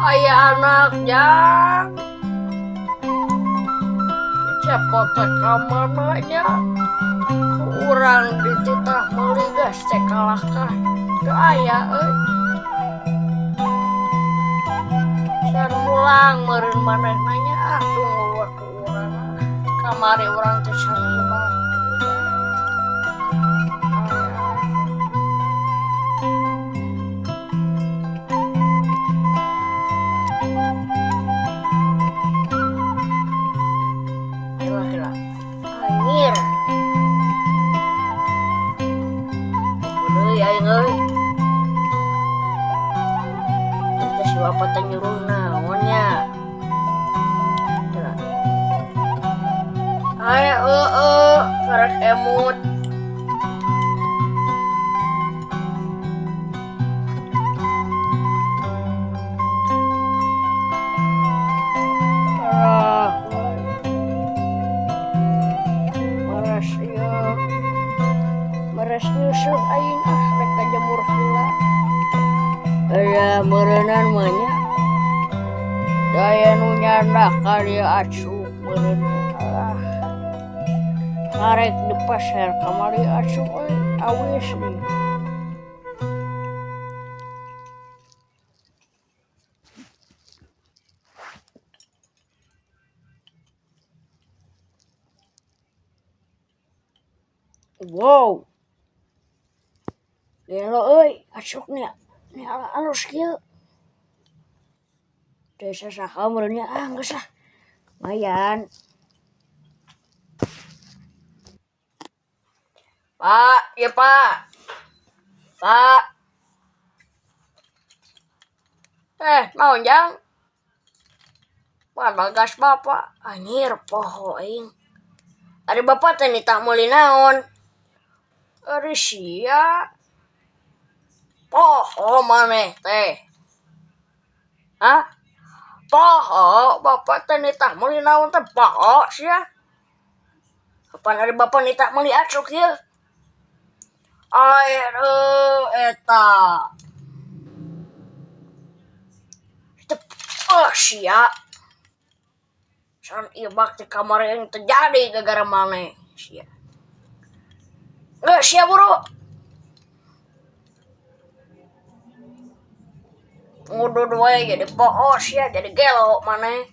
ayah anak jang cepotek kamananya kurang dititah meligas cekalahkan doaya san mulang meureun maneh nanya tunggu waktu urang kamari urang teh saribak anjir deui aing euy teh si bapak teh nyuruh naon nya aya karek emut beres nyusup aing rek kajemur heula aya meureunnan mah nya daya nu nyandak ka dieu asup meureun karek dipeser kamari asup awis nih wow gelo euy asupnya nih alus kieu teu sasaha meureun nya geus lah lumayan Pak ya Pak naon jang bagas bapak anjir poho aing ari bapak teh nitah meuli naon ari sia poho maneh teh poho bapak teh nitah meuli naon teh poho sia kapan ari bapak nitah meuli acuk ieu air eta sia san ieu bakti kamar yang terjadi gara-gara maneh sia sia buru ngudud we jadi poho sia jadi gelo maneh